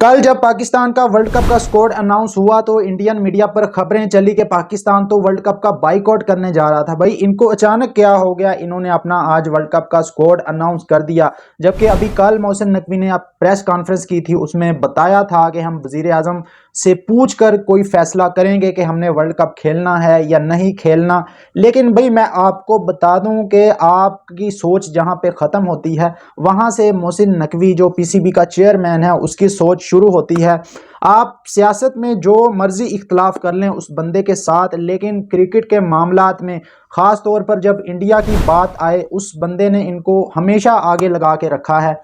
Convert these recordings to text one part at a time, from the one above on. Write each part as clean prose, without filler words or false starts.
कल जब पाकिस्तान का वर्ल्ड कप का स्क्वाड अनाउंस हुआ तो इंडियन मीडिया पर खबरें चली कि पाकिस्तान तो वर्ल्ड कप का बाइकआउट करने जा रहा था। भाई इनको अचानक क्या हो गया, इन्होंने अपना आज वर्ल्ड कप का स्क्वाड अनाउंस कर दिया। जबकि अभी कल मोहसिन नकवी ने प्रेस कॉन्फ्रेंस की थी, उसमें बताया था कि हम वजीर आजम से पूछ कर कोई फैसला करेंगे कि हमने वर्ल्ड कप खेलना है या नहीं खेलना। लेकिन भाई मैं आपको बता दूं कि आपकी सोच जहां पे ख़त्म होती है वहां से मोहसिन नकवी जो पीसीबी का चेयरमैन है उसकी सोच शुरू होती है। आप सियासत में जो मर्जी इख्तलाफ कर लें उस बंदे के साथ, लेकिन क्रिकेट के मामलात में ख़ास तौर पर जब इंडिया की बात आए उस बंदे ने इनको हमेशा आगे लगा के रखा है।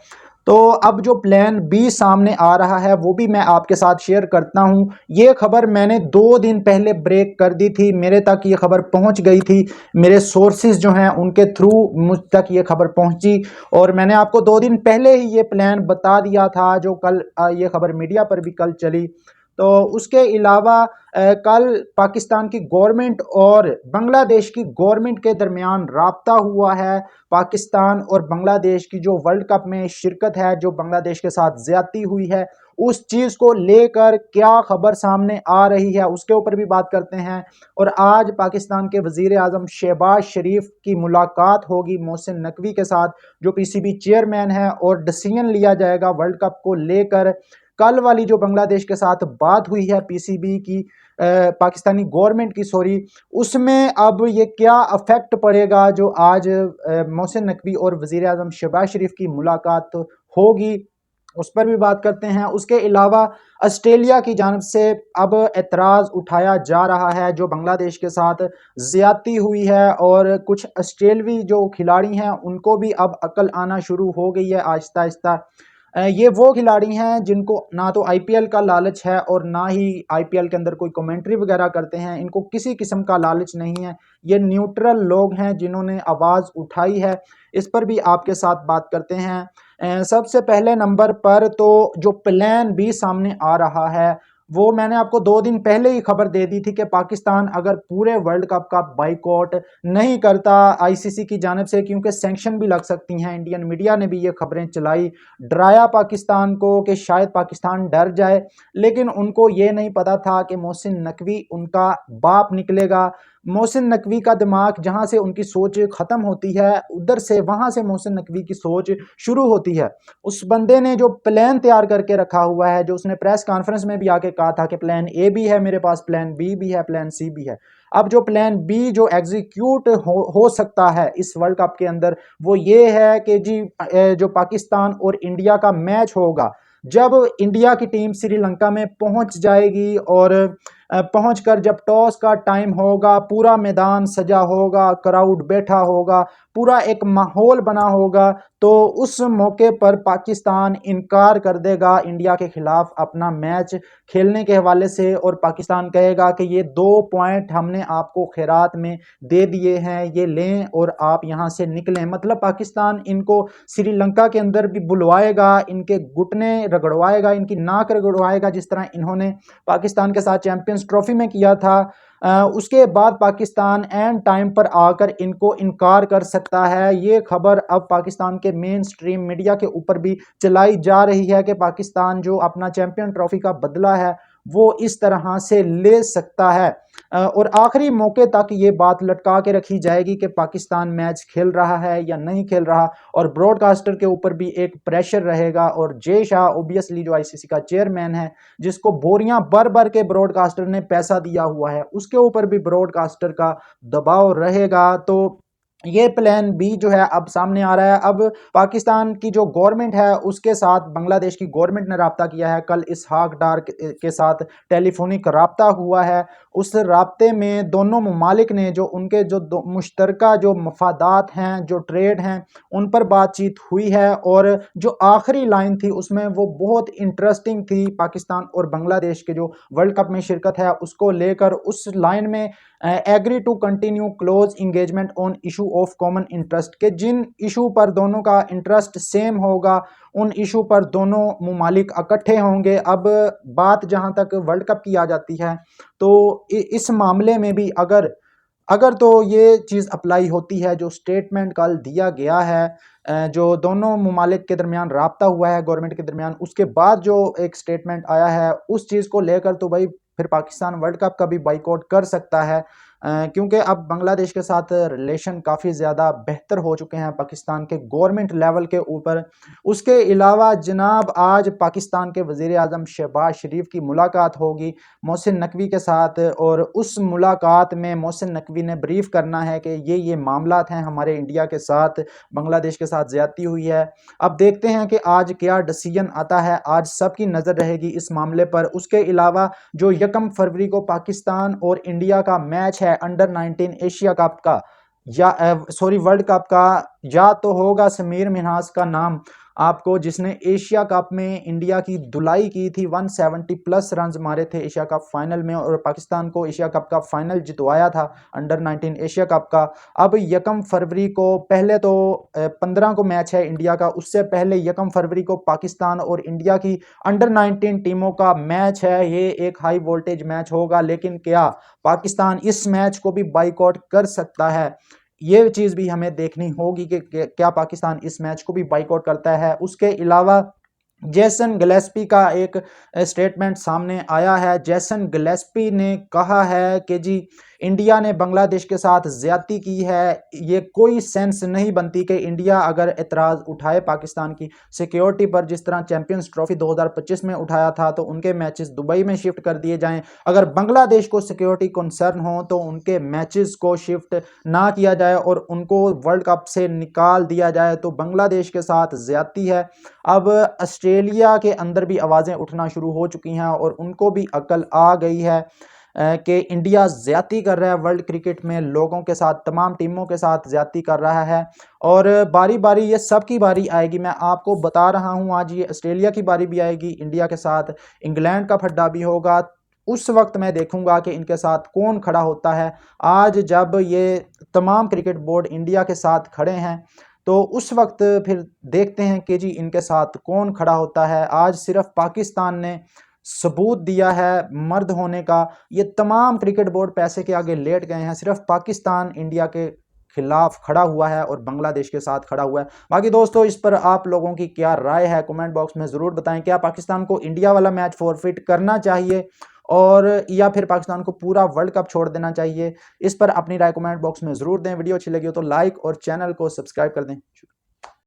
तो अब जो प्लान बी सामने आ रहा है वो भी मैं आपके साथ शेयर करता हूं। ये खबर मैंने 2 दिन पहले ब्रेक कर दी थी, मेरे तक ये खबर पहुंच गई थी, मेरे सोर्सेज जो हैं उनके थ्रू मुझ तक ये खबर पहुंची। और मैंने आपको 2 दिन पहले ही ये प्लान बता दिया था, जो कल ये खबर मीडिया पर भी कल चली। तो उसके अलावा कल पाकिस्तान की गवर्नमेंट और बांग्लादेश की गवर्नमेंट के दरमियान राब्ता हुआ है। पाकिस्तान और बांग्लादेश की जो वर्ल्ड कप में शिरकत है, जो बांग्लादेश के साथ ज्यादती हुई है, उस चीज़ को लेकर क्या खबर सामने आ रही है उसके ऊपर भी बात करते हैं। और आज पाकिस्तान के वजीर आजम शहबाज शरीफ की मुलाकात होगी मोहसिन नकवी के साथ, जो पीसीबी चेयरमैन है, और डिसीजन लिया जाएगा वर्ल्ड कप को लेकर। कल वाली जो बांग्लादेश के साथ बात हुई है पीसीबी की, पाकिस्तानी गवर्नमेंट की, सॉरी, उसमें अब ये क्या अफेक्ट पड़ेगा जो आज मोहसिन नकवी और वजीर आजम शहबाज शरीफ की मुलाकात होगी, उस पर भी बात करते हैं। उसके अलावा ऑस्ट्रेलिया की जानब से अब एतराज़ उठाया जा रहा है जो बांग्लादेश के साथ ज्यादती हुई है, और कुछ ऑस्ट्रेलवी जो खिलाड़ी हैं उनको भी अब अकल आना शुरू हो गई है आहिस्ता आहिस्ता। ये वो खिलाड़ी हैं जिनको ना तो आईपीएल का लालच है और ना ही आईपीएल के अंदर कोई कमेंट्री वगैरह करते हैं, इनको किसी किस्म का लालच नहीं है। ये न्यूट्रल लोग हैं जिन्होंने आवाज़ उठाई है, इस पर भी आपके साथ बात करते हैं। सबसे पहले नंबर पर तो जो प्लान बी सामने आ रहा है वो मैंने आपको 2 दिन पहले ही खबर दे दी थी कि पाकिस्तान अगर पूरे वर्ल्ड कप का बाइकआउट नहीं करता आईसीसी की जानिब से, क्योंकि सैंक्शन भी लग सकती हैं, इंडियन मीडिया ने भी ये खबरें चलाई, डराया पाकिस्तान को कि शायद पाकिस्तान डर जाए। लेकिन उनको ये नहीं पता था कि मोहसिन नकवी उनका बाप निकलेगा। मोहसिन नकवी का दिमाग जहां से उनकी सोच ख़त्म होती है, उधर से वहां से मोहसिन नकवी की सोच शुरू होती है। उस बंदे ने जो प्लान तैयार करके रखा हुआ है, जो उसने प्रेस कॉन्फ्रेंस में भी आके कहा था कि प्लान ए भी है मेरे पास, प्लान बी भी है, प्लान सी भी है। अब जो प्लान बी जो एग्जीक्यूट हो सकता है इस वर्ल्ड कप के अंदर वो ये है कि जी जो पाकिस्तान और इंडिया का मैच होगा, जब इंडिया की टीम श्रीलंका में पहुंच जाएगी और पहुंचकर जब टॉस का टाइम होगा, पूरा मैदान सजा होगा, क्राउड बैठा होगा, पूरा एक माहौल बना होगा, तो उस मौके पर पाकिस्तान इनकार कर देगा इंडिया के खिलाफ अपना मैच खेलने के हवाले से, और पाकिस्तान कहेगा कि ये 2 पॉइंट हमने आपको खैरात में दे दिए हैं, ये लें और आप यहाँ से निकलें। मतलब पाकिस्तान इनको श्रीलंका के अंदर भी बुलवाएगा, इनके घुटने रगड़वाएगा, इनकी नाक रगड़वाएगा, जिस तरह इन्होंने पाकिस्तान के साथ चैंपियंस ट्रॉफी में किया था। उसके बाद पाकिस्तान एंड टाइम पर आकर इनको इनकार कर सकता है। ये खबर अब पाकिस्तान के मेन स्ट्रीम मीडिया के ऊपर भी चलाई जा रही है कि पाकिस्तान जो अपना चैंपियन ट्रॉफी का बदला है वो इस तरह से ले सकता है। और आखिरी मौके तक ये बात लटका के रखी जाएगी कि पाकिस्तान मैच खेल रहा है या नहीं खेल रहा, और ब्रॉडकास्टर के ऊपर भी एक प्रेशर रहेगा। और जय शाह ओबियसली जो आईसीसी का चेयरमैन है, जिसको बोरियां भर भर के ब्रॉडकास्टर ने पैसा दिया हुआ है, उसके ऊपर भी ब्रॉडकास्टर का दबाव रहेगा। तो ये प्लान बी जो है अब सामने आ रहा है। अब पाकिस्तान की जो गवर्नमेंट है उसके साथ बांग्लादेश की गवर्नमेंट ने राब्ता किया है, कल इसहाक डार के साथ टेलीफोनिक राब्ता हुआ है। उस राब्ते में दोनों ममालिक ने जो उनके जो मुश्तरका जो मफादात हैं, जो ट्रेड हैं, उन पर बातचीत हुई है। और जो आखिरी लाइन थी उसमें वो बहुत इंटरेस्टिंग थी, पाकिस्तान और बांग्लादेश के जो वर्ल्ड कप में शिरकत है उसको लेकर। उस लाइन में agree to continue close engagement on issue of common interest, के जिन इशू पर दोनों का इंटरेस्ट सेम होगा उन इशू पर दोनों मुमालिक इकट्ठे होंगे। अब बात जहां तक वर्ल्ड कप की आ जाती है तो इस मामले में भी अगर अगर तो ये चीज़ अप्लाई होती है, जो स्टेटमेंट कल दिया गया है, जो दोनों ममालिक के दरमियान राब्ता हुआ है गवर्नमेंट के दरमियान, उसके बाद जो एक स्टेटमेंट आया है, उस चीज़ को लेकर तो भाई फिर पाकिस्तान वर्ल्ड कप का भी बाइकआउट कर सकता है, क्योंकि अब बांग्लादेश के साथ रिलेशन काफ़ी ज़्यादा बेहतर हो चुके हैं पाकिस्तान के गवर्नमेंट लेवल के ऊपर। उसके अलावा जनाब आज पाकिस्तान के वज़ीर आज़म शहबाज शरीफ की मुलाकात होगी मोहसिन नकवी के साथ, और उस मुलाकात में मोहसिन नकवी ने ब्रीफ करना है कि ये मामलात हैं हमारे इंडिया के साथ, बांग्लादेश के साथ ज़्यादती हुई है। अब देखते हैं कि आज क्या डिसीजन आता है, आज सबकी नज़र रहेगी इस मामले पर। उसके अलावा जो 1 फरवरी को पाकिस्तान और इंडिया का मैच है अंडर 19 एशिया कप का, या सॉरी वर्ल्ड कप का, या तो होगा समीर मिन्हास का नाम आपको, जिसने एशिया कप में इंडिया की धुलाई की थी, 170 प्लस रन मारे थे एशिया कप फाइनल में, और पाकिस्तान को एशिया कप का फाइनल जितवाया था अंडर 19 एशिया कप का। अब 1 फरवरी को, पहले तो 15 को मैच है इंडिया का, उससे पहले 1 फरवरी को पाकिस्तान और इंडिया की अंडर 19 टीमों का मैच है। ये एक हाई वोल्टेज मैच होगा, लेकिन क्या पाकिस्तान इस मैच को भी बाइकआउट कर सकता है? ये चीज़ भी हमें देखनी होगी कि क्या पाकिस्तान इस मैच को भी बाइकआउट करता है। उसके अलावा जेसन गिलेस्पी का एक स्टेटमेंट सामने आया है। जेसन गिलेस्पी ने कहा है कि जी इंडिया ने बांग्लादेश के साथ ज्यादती की है, ये कोई सेंस नहीं बनती कि इंडिया अगर एतराज़ उठाए पाकिस्तान की सिक्योरिटी पर, जिस तरह चैंपियंस ट्रॉफी 2025 में उठाया था, तो उनके मैचेस दुबई में शिफ्ट कर दिए जाएं। अगर बांग्लादेश को सिक्योरिटी कंसर्न हो तो उनके मैचेस को शिफ्ट ना किया जाए और उनको वर्ल्ड कप से निकाल दिया जाए, तो बांग्लादेश के साथ ज्यादती है। अब ऑस्ट्रेलिया के अंदर भी आवाज़ें उठना शुरू हो चुकी हैं और उनको भी अकल आ गई है कि इंडिया ज्यादती कर रहा है वर्ल्ड क्रिकेट में, लोगों के साथ, तमाम टीमों के साथ ज्यादती कर रहा है। और बारी बारी ये सब की बारी आएगी, मैं आपको बता रहा हूँ, आज ये ऑस्ट्रेलिया की बारी भी आएगी इंडिया के साथ, इंग्लैंड का फड्डा भी होगा। उस वक्त मैं देखूंगा कि इनके साथ कौन खड़ा होता है। आज जब ये तमाम क्रिकेट बोर्ड इंडिया के साथ खड़े हैं, तो उस वक्त फिर देखते हैं कि जी इनके साथ कौन खड़ा होता है। आज सिर्फ पाकिस्तान ने सबूत दिया है मर्द होने का, ये तमाम क्रिकेट बोर्ड पैसे के आगे लेट गए हैं, सिर्फ पाकिस्तान इंडिया के खिलाफ खड़ा हुआ है और बांग्लादेश के साथ खड़ा हुआ है। बाकी दोस्तों, इस पर आप लोगों की क्या राय है, कमेंट बॉक्स में ज़रूर बताएं। क्या पाकिस्तान को इंडिया वाला मैच फॉरफिट करना चाहिए, और या फिर पाकिस्तान को पूरा वर्ल्ड कप छोड़ देना चाहिए? इस पर अपनी राय कमेंट बॉक्स में ज़रूर दें। वीडियो अच्छी लगी हो तो लाइक और चैनल को सब्सक्राइब कर दें।